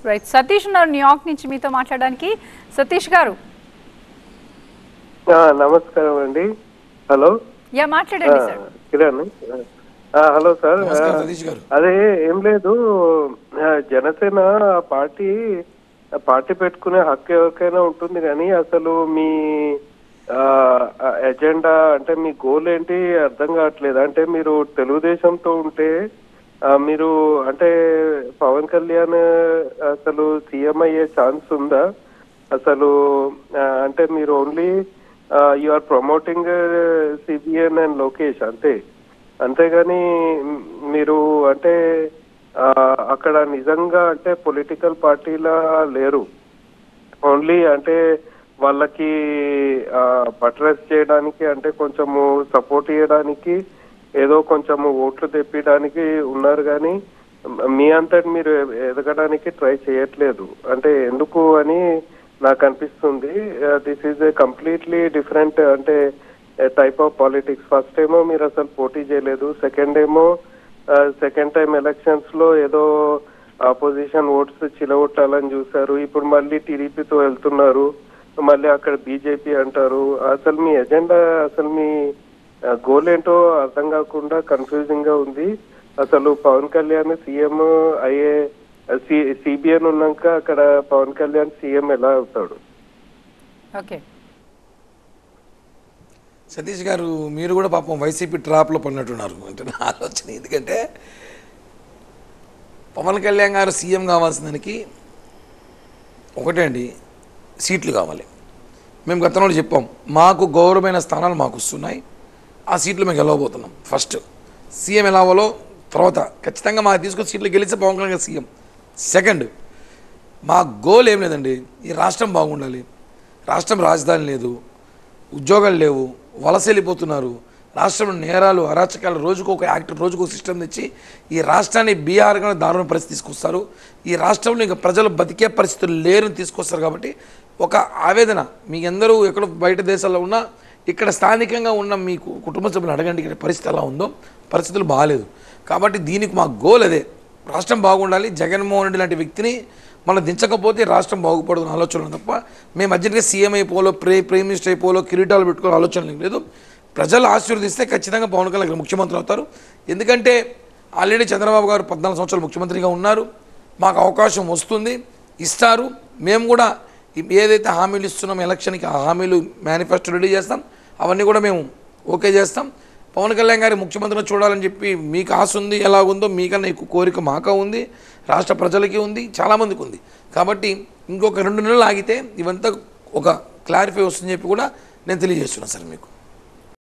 Right, Satish ఉన్నారు New York నుంచి మీతో మాట్లాడడానికి. సతీష్ గారు నమస్కారం అండి. హలో, యా మాట్లాడండి సార్. కిరణ్. Hello sir. అదే ఏం లేదు, జనసేన పార్టీ పెట్టుకునే హక్కు ఎవరికైనా ఉంటుంది, కానీ అసలు మీ ఎజెండా అంటే మీ గోల్ ఏంటి అర్థం కావట్లేదు. అంటే మీరు తెలుగుదేశంతో ఉంటే మీరు అంటే పవన్ కళ్యాణ్ అసలు సీఎం అయ్యే ఛాన్స్ ఉందా అసలు? అంటే మీరు only you are promoting CBN and Lokesh అంతేగాని మీరు అంటే అక్కడ నిజంగా అంటే పొలిటికల్ పార్టీలా లేరు. ఓన్లీ అంటే వాళ్ళకి బట్రెస్ చేయడానికి, అంటే కొంచెము సపోర్ట్ చేయడానికి, ఏదో కొంచెము ఓట్లు తెప్పించడానికి ఉన్నారు, కానీ మీ అంతటి మీరు ఎదగడానికి ట్రై చేయట్లేదు. అంటే ఎందుకు అని నాకు అనిపిస్తుంది. This is a completely different అంటే టైప్ ఆఫ్ పాలిటిక్స్. ఫస్ట్ ఏమో మీరు అసలు పోటీ చేయలేదు, సెకండ్ టైం ఎలక్షన్స్ లో ఏదో ఆపోజిషన్ ఓట్స్ చిలగొట్టాలని చూశారు. ఇప్పుడు మళ్ళీ టీడీపీతో వెళ్తున్నారు, మళ్ళీ అక్కడ బీజేపీ అంటారు. అసలు మీ ఎజెండా, అసలు మీ గోల్ ఏంటో అర్థం కాకుండా కన్ఫ్యూజింగ్ గా ఉంది. అసలు పవన్ కళ్యాణ్ సీఎం అయ్యే సిబిఎన్ ఉన్నాక అక్కడ పవన్ కళ్యాణ్ సీఎం ఎలా అవుతాడు? ఓకే సతీష్ గారు, మీరు కూడా పాపం వైసీపీ ట్రాప్లో పడినట్టున్నారు అంటే నా ఆలోచన. ఎందుకంటే పవన్ కళ్యాణ్ గారు సీఎం కావాల్సిన దానికి ఒకటే అండి, సీట్లు కావాలి. మేము గతంలో చెప్పాం, మాకు గౌరవమైన స్థానాలు మాకు వస్తున్నాయి, ఆ సీట్లు మేము గెలవబోతున్నాం. ఫస్ట్ సీఎం ఎలా అవ్వాలో తర్వాత ఖచ్చితంగా మాకు తీసుకొచ్చి సీట్లు గెలిస్తే పవన్ కళ్యాణ్ గారు సీఎం. సెకండ్, మా గోల్ ఏం లేదండి, ఈ రాష్ట్రం బాగుండాలి. రాష్ట్రం రాజధాని లేదు, ఉద్యోగాలు లేవు, వలస వెళ్ళిపోతున్నారు. రాష్ట్రంలో నేరాలు, అరాచకాలు, రోజుకు ఒక యాక్ట్, రోజుకు ఒక సిస్టమ్ తెచ్చి ఈ రాష్ట్రాన్ని బీహార్గా దారుణ పరిస్థితి తీసుకొస్తారు. ఈ రాష్ట్రంలో ఇంకా ప్రజలు బతికే పరిస్థితులు లేరని తీసుకొస్తారు. కాబట్టి ఒక ఆవేదన, మీ అందరూ ఎక్కడో బయట దేశాల్లో ఉన్నా ఇక్కడ స్థానికంగా ఉన్న మీ కుటుంబ సభ్యులు అడగండి, ఇక్కడ పరిస్థితి ఎలా ఉందో. పరిస్థితులు బాగాలేదు. కాబట్టి దీనికి మా గోల్ అదే, రాష్ట్రం బాగుండాలి. జగన్మోహన్ రెడ్డి లాంటి వ్యక్తిని మనం దించకపోతే రాష్ట్రం బాగుపడదు ఆలోచన తప్ప మేము అర్జెంట్గా సీఎం అయిపోలో, ప్రైమ్ మినిస్టర్ అయిపోలో, కిరీటాలు పెట్టుకోవాలి ఆలోచన లేదు. ప్రజలు ఆశీర్వదిస్తే ఖచ్చితంగా పవన్ కళ్యాణ్ ముఖ్యమంత్రి అవుతారు. ఎందుకంటే ఆల్రెడీ చంద్రబాబు గారు 14 సంవత్సరాలు ముఖ్యమంత్రిగా ఉన్నారు. మాకు అవకాశం వస్తుంది, ఇస్తారు. మేము కూడా ఏదైతే హామీలు ఇస్తున్నామో ఎలక్షన్కి, ఆ హామీలు మేనిఫెస్టో రెడీ చేస్తాం. అవన్నీ కూడా మేము ఓకే చేస్తాం. పవన్ కళ్యాణ్ గారి ముఖ్యమంత్రిని చూడాలని చెప్పి మీకు ఆశ ఉంది, ఎలాగుందో మీకన్నా ఎక్కువ కోరిక మాకు ఉంది, రాష్ట్ర ప్రజలకి ఉంది, చాలామందికి ఉంది. కాబట్టి ఇంకొక 2 నెలలు ఆగితే ఇవంతా ఒక క్లారిఫై వస్తుందని చెప్పి కూడా నేను తెలియజేస్తున్నాను సార్ మీకు.